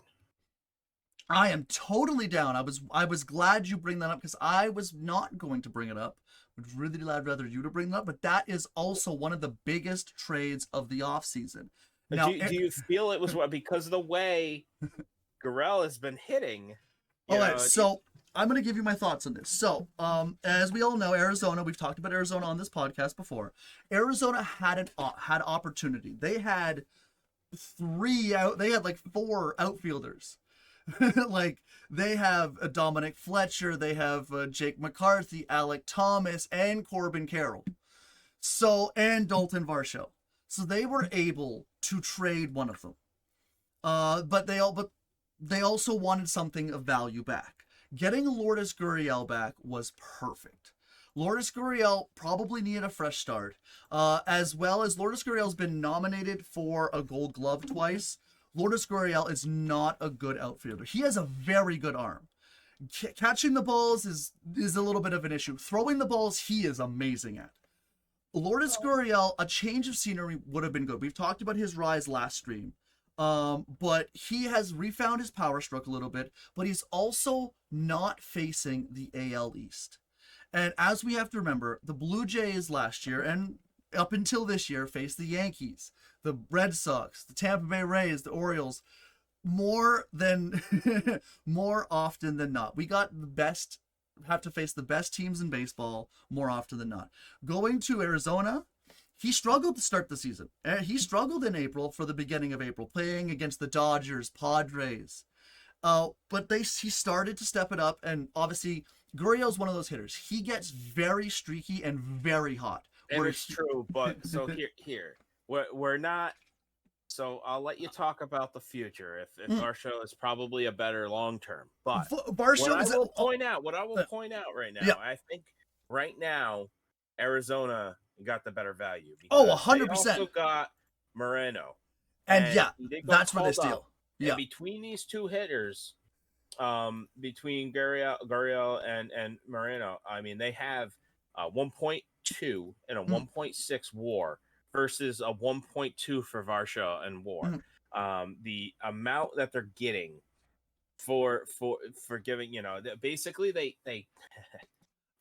I am totally down. I was glad you bring that up, because I was not going to bring it up. Would really rather you to bring it up, but that is also one of the biggest trades of the offseason. Now, do you feel it was because of the way Gurriel has been hitting? All right, so I'm going to give you my thoughts on this. So, as we all know, Arizona, we've talked about Arizona on this podcast before. Arizona had opportunity. They had 4 outfielders. They have Dominic Fletcher, they have Jake McCarthy, Alec Thomas, and Corbin Carroll. And Dalton Varsho. So they were able to trade one of them. But they also wanted something of value back. Getting Lourdes Gurriel back was perfect. Lourdes Gurriel probably needed a fresh start, as well as Lourdes Gurriel's been nominated for a Gold Glove twice. Lourdes Gurriel is not a good outfielder. He has a very good arm. Catching the balls is a little bit of an issue. Throwing the balls, he is amazing at. Lourdes Gurriel, a change of scenery would have been good. We've talked about his rise last stream. But he has refound his power stroke a little bit, but he's also not facing the AL East. And as we have to remember, the Blue Jays last year and up until this year faced the Yankees, the Red Sox, the Tampa Bay Rays, the Orioles, more often than not. We have to face the best teams in baseball more often than not. Going to Arizona, he struggled to start the season. He struggled in April, for the beginning of April, playing against the Dodgers, Padres. But he started to step it up, and obviously Gurriel's one of those hitters. He gets very streaky and very hot. And it's true, but so here we're not. So I'll let you talk about the future. If Varsho is probably a better long term, but Varsho what I will point out right now, yeah. I think right now Arizona got the better value. 100%. They also got Moreno, and yeah, that's where they steal. Yeah, between these two hitters, between Gurriel and Moreno, I mean they have 1.2 and a 1.6 WAR versus a 1.2 for Varsho and WAR. The amount that they're getting for giving, basically they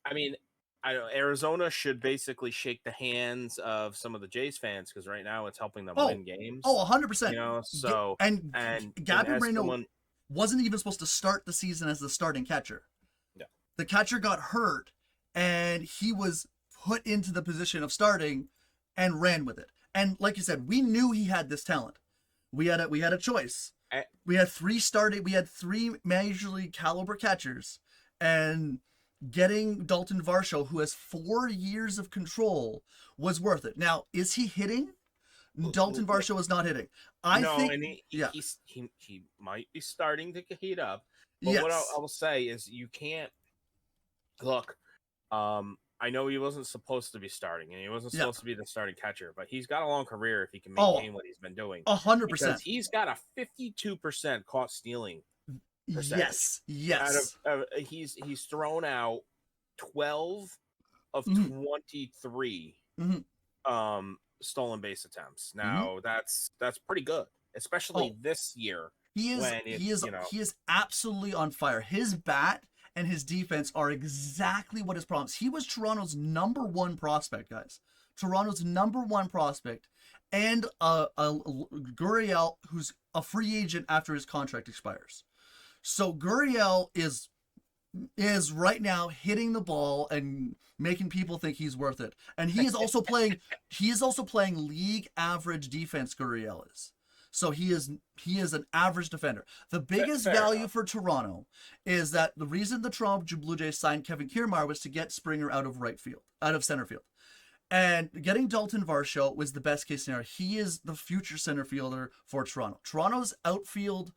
I mean, I know Arizona should basically shake the hands of some of the Jays fans because right now it's helping them win games. 100%. So and Gabby Moreno wasn't even supposed to start the season as the starting catcher. Yeah. The catcher got hurt and he was put into the position of starting and ran with it. And like you said, we knew he had this talent. We had a choice. We had three major league caliber catchers, and getting Dalton Varsho, who has 4 years of control, was worth it. Now, is he hitting? Dalton Varsho is not hitting. I think he might be starting to heat up. But what I will say is you can't look. I know he wasn't supposed to be starting, and he wasn't supposed to be the starting catcher, but he's got a long career if he can maintain what he's been doing. 100%. Because he's got a 52% caught stealing percentage. Yes. He's thrown out 12 of 23 stolen base attempts. Now that's pretty good, especially this year. He is absolutely on fire. His bat and his defense are exactly what his promised. He was Toronto's number one prospect, guys. Toronto's number one prospect, and Gurriel, who's a free agent after his contract expires. So Gurriel is right now hitting the ball and making people think he's worth it. And he is also playing league average defense. Gurriel is. So he is an average defender. The biggest value for Toronto is that the reason the Toronto Blue Jays signed Kevin Kiermaier was to get Springer out of center field. And getting Dalton Varsho was the best case scenario. He is the future center fielder for Toronto. Toronto's outfield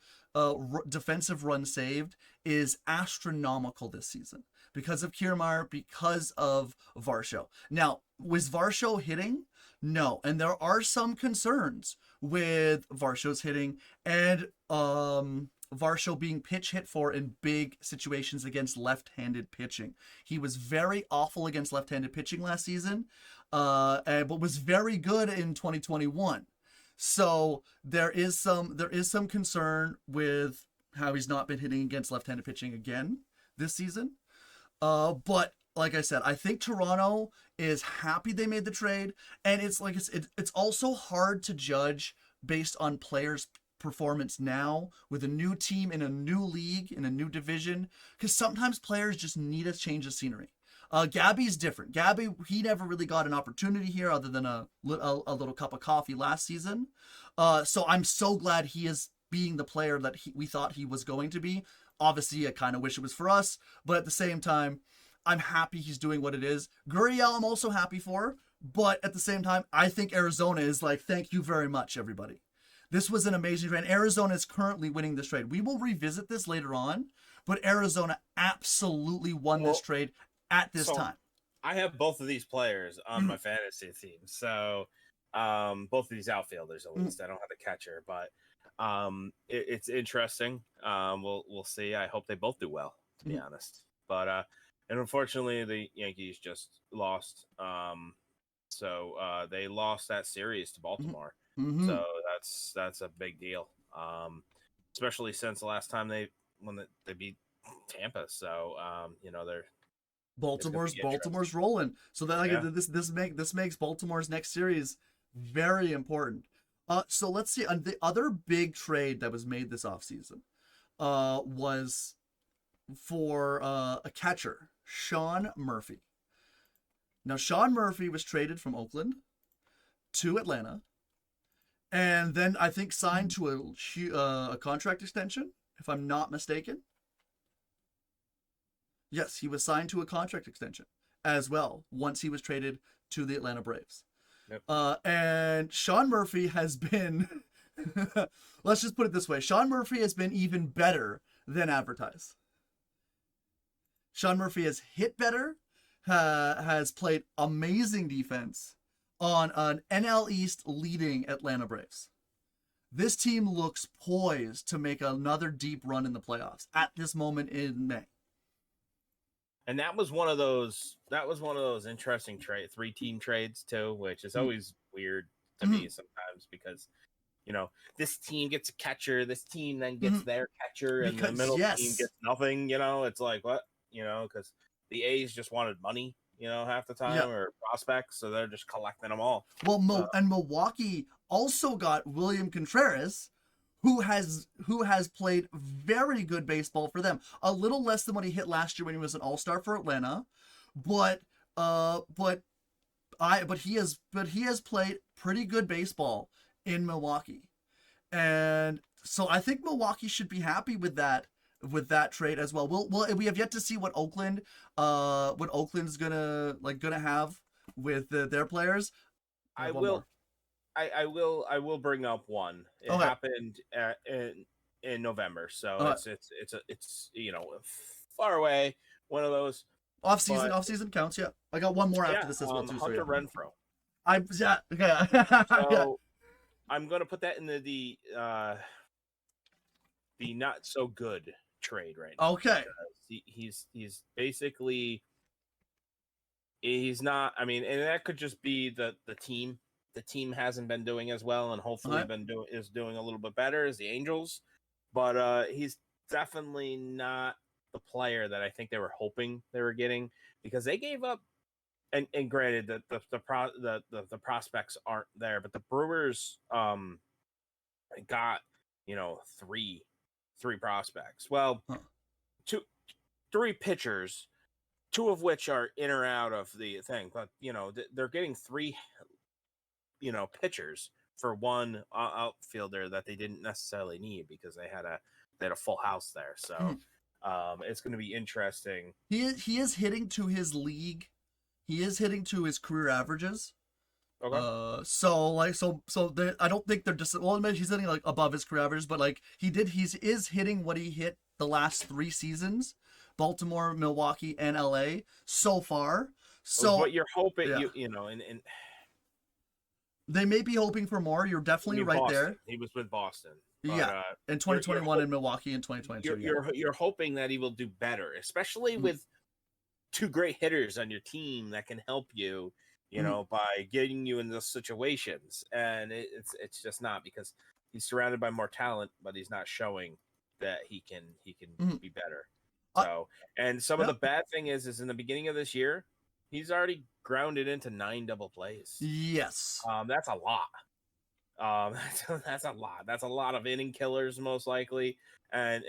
defensive run saved is astronomical this season because of Kiermaier, because of Varsho. Now, was Varsho hitting? No, and there are some concerns with Varsho's hitting and Varsho being pitch hit for in big situations against left-handed pitching. He was very awful against left-handed pitching last season, but was very good in 2021. So there is some concern with how he's not been hitting against left-handed pitching again this season. But like I said, I think Toronto is happy they made the trade, and it's also hard to judge based on players' performance now with a new team in a new league in a new division, because sometimes players just need a change of scenery. Gabby's different. Gabby, he never really got an opportunity here other than a little cup of coffee last season. So I'm so glad he is being the player that we thought he was going to be. Obviously, I kind of wish it was for us, but at the same time, I'm happy he's doing what it is. Gurriel, I'm also happy for, but at the same time, I think Arizona is like, thank you very much, everybody. This was an amazing trade. Arizona is currently winning this trade. We will revisit this later on, but Arizona absolutely won this trade at this time. I have both of these players on my fantasy team. So both of these outfielders, at least. I don't have a catcher, but it's interesting. We'll see. I hope they both do well, to be honest. But and unfortunately, the Yankees just lost. So they lost that series to Baltimore. So that's a big deal. Especially since the last time they beat Tampa. So they're Baltimore's rolling. So that this makes Baltimore's next series very important. So let's see. The other big trade that was made this offseason was for a catcher, Sean Murphy. Now, Sean Murphy was traded from Oakland to Atlanta, and then I think signed to a contract extension, if I'm not mistaken. Yes, he was signed to a contract extension as well once he was traded to the Atlanta Braves. Yep. And Sean Murphy has been, let's just put it this way, Sean Murphy has been even better than advertised. Sean Murphy has hit better, has played amazing defense on an NL East leading Atlanta Braves. This team looks poised to make another deep run in the playoffs at this moment in May. And that was one of those interesting 3-team trades too, which is always weird to me sometimes because this team gets a catcher, this team then gets their catcher, and the middle team gets nothing. It's like what, because the A's just wanted money, half the time, or prospects, so they're just collecting them all. Well, and Milwaukee also got William Contreras, who has played very good baseball for them. A little less than what he hit last year when he was an All-Star for Atlanta, but he has played pretty good baseball in Milwaukee. And so I think Milwaukee should be happy with that trade as well. We have yet to see what Oakland's gonna have with their players. I will bring up one. It happened in November, so it's far away. One of those off season counts. Yeah, I got one more after this as well too. Hunter Renfroe. So I'm gonna put that in the not so good trade right now. Okay. He's basically he's not. I mean, and that could just be the team. The team hasn't been doing as well, and hopefully is doing a little bit better as the Angels. But he's definitely not the player that I think they were hoping they were getting, because they gave up. And granted that the prospects aren't there, but the Brewers got three prospects. Well, three pitchers, two of which are in or out of the thing, but they're getting three pitchers for one outfielder that they didn't necessarily need because they had a full house there. So it's going to be interesting. He is hitting to his league. He is hitting to his career averages. Okay. I don't think they're he's hitting like above his career averages, but like he is hitting what he hit the last 3 seasons, Baltimore, Milwaukee, and LA so far. So what you're hoping, and they may be hoping for more. You're definitely right Boston. There. He was with Boston. But, in 2021 in Milwaukee in 2022. You're hoping that he will do better, especially with 2 great hitters on your team that can help you, by getting you in those situations. And it's just not, because he's surrounded by more talent, but he's not showing that he can be better. So, and some of the bad thing is in the beginning of this year, he's already grounded into 9 double plays. Yes. That's a lot. That's a lot. That's a lot of inning killers, most likely. And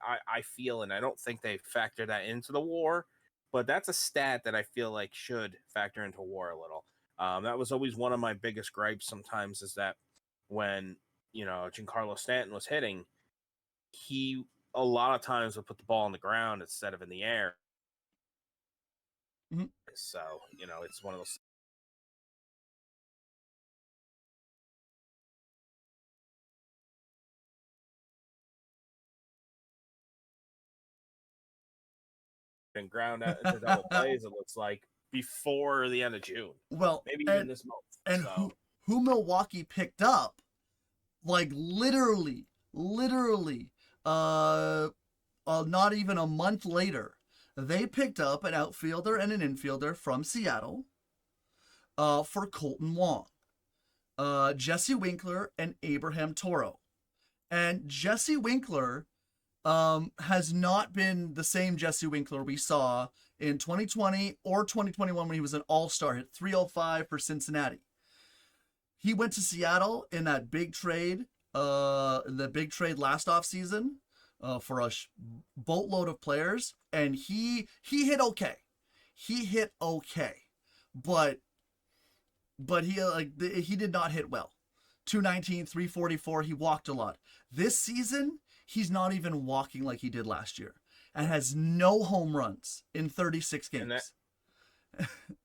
I feel, and I don't think they factor that into the WAR, but that's a stat that I feel like should factor into WAR a little. That was always one of my biggest gripes sometimes, is that when, Giancarlo Stanton was hitting, he a lot of times would put the ball on the ground instead of in the air. Mm-hmm. So, it's one of those. And ground out into double plays, it looks like, before the end of June. Well, maybe even this month. And who Milwaukee picked up, like literally, not even a month later, they picked up an outfielder and an infielder from Seattle, for Colton Wong, Jesse Winkler, and Abraham Toro. And Jesse Winkler has not been the same Jesse Winkler we saw in 2020 or 2021 when he was an all-star, hit .305 for Cincinnati. He went to Seattle in that big trade, last offseason, for a boatload of players, and he hit okay. But he did not hit well. 219, 344, he walked a lot. This season, he's not even walking like he did last year. and has no home runs in 36 And games.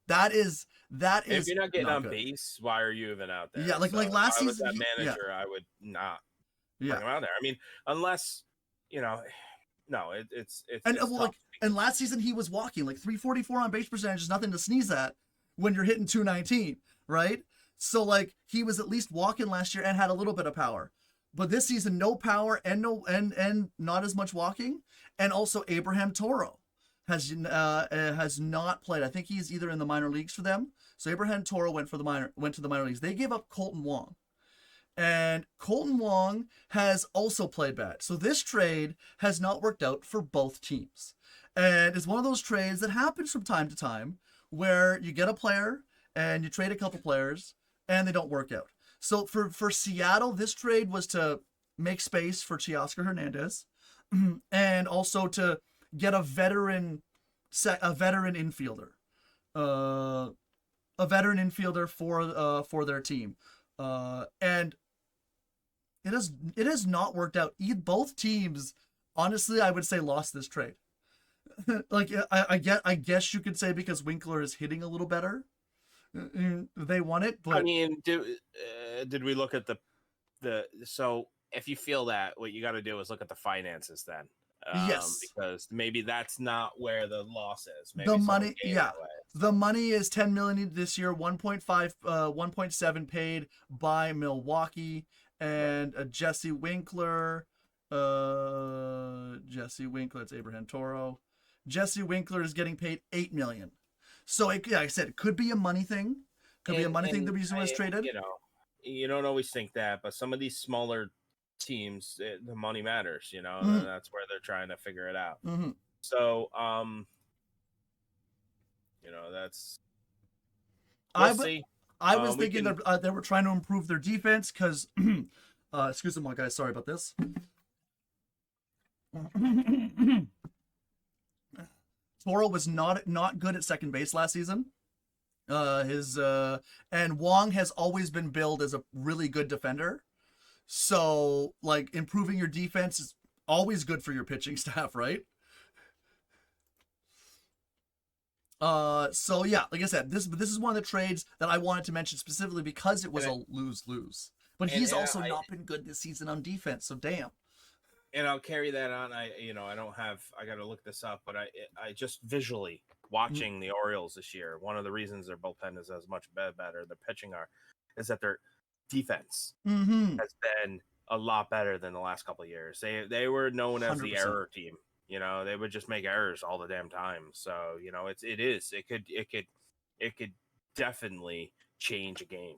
That is if you're not getting on good. base, why are you even out there? Yeah, like last if I was season, that manager, I would not bring him out there. I mean, unless no, it's and it's tough. and last season he was walking like 344 on base percentage is nothing to sneeze at when you're hitting 219, right? So like he was at least walking last year and had a little bit of power. But this season, no power and not as much walking, and also Abraham Toro has not played. I think he's either in the minor leagues for them. So Abraham Toro went to the minor leagues. They gave up Colton Wong, and Colton Wong has also played bad. So this trade has not worked out for both teams, and it's one of those trades that happens from time to time where you get a player and you trade a couple players and they don't work out. So for Seattle, this trade was to make space for Teoscar Hernandez, and also to get a veteran infielder, for their team, and it has not worked out. Both teams, honestly, I would say lost this trade. Like I guess you could say because Winkler is hitting a little better. They won it, but I mean, did we look at the so if you feel that, what you got to do is look at the finances then. Yes, because maybe that's not where the loss is. Maybe the money, the money is $10 million this year, 1.5, 1.7 paid by Milwaukee, and Jesse Winkler. It's Abraham Toro. Jesse Winkler is getting paid $8 million. So, like I said, it could be a money thing. Could be a money thing the reason it was traded. You don't always think that, but some of these smaller teams, the money matters, and that's where they're trying to figure it out. Mm-hmm. So, that's. See. I was thinking that they were trying to improve their defense because, excuse me, guys, sorry about this. Toro was not good at second base last season. And Wong has always been billed as a really good defender. So like improving your defense is always good for your pitching staff, right? So yeah, like I said, this is one of the trades that I wanted to mention specifically because it was a lose-lose. But he's also not been good this season on defense, so damn. And I'll carry that on. I got to look this up, but I just visually watching the Orioles this year, one of the reasons their bullpen is as much better, their pitching is that their defense has been a lot better than the last couple of years. They were known as 100%. The error team. They would just make errors all the damn time. So, it could definitely change a game.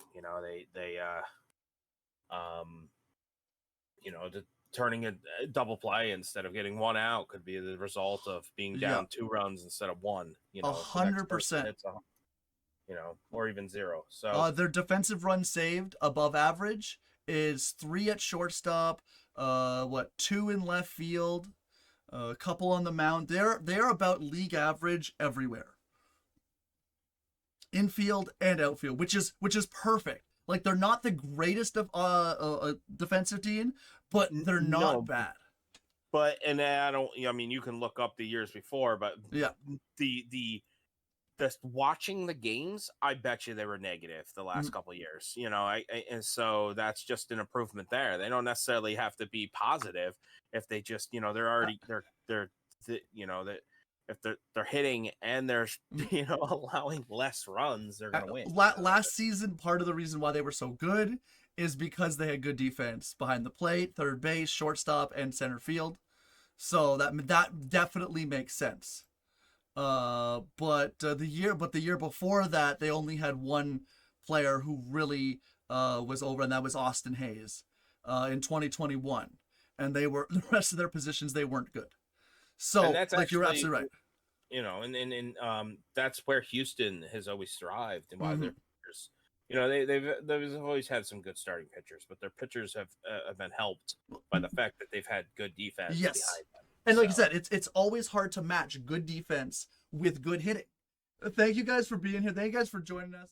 Turning a double play instead of getting one out could be the result of being down 2 runs instead of 1. 100%. Or even 0. So their defensive run saved above average is 3 at shortstop, 2 in left field, a couple on the mound. They're about league average everywhere, infield and outfield, which is perfect. Like they're not the greatest of defensive team, but they're not bad. But you can look up the years before, but the watching the games, I bet you they were negative the last couple of years. And so that's just an improvement there. They don't necessarily have to be positive if they just they're already if they're hitting and they're allowing less runs, they're gonna win. Last season, part of the reason why they were so good is because they had good defense behind the plate, third base, shortstop, and center field. So that definitely makes sense. But the year before that, they only had one player who really was over, and that was Austin Hayes in 2021. And the rest of their positions, they weren't good. So you're absolutely right. And that's where Houston has always thrived, and why their pitchers, they've always had some good starting pitchers, but their pitchers have been helped by the fact that they've had good defense behind them. And like I said, it's always hard to match good defense with good hitting. Thank you guys for being here. Thank you guys for joining us.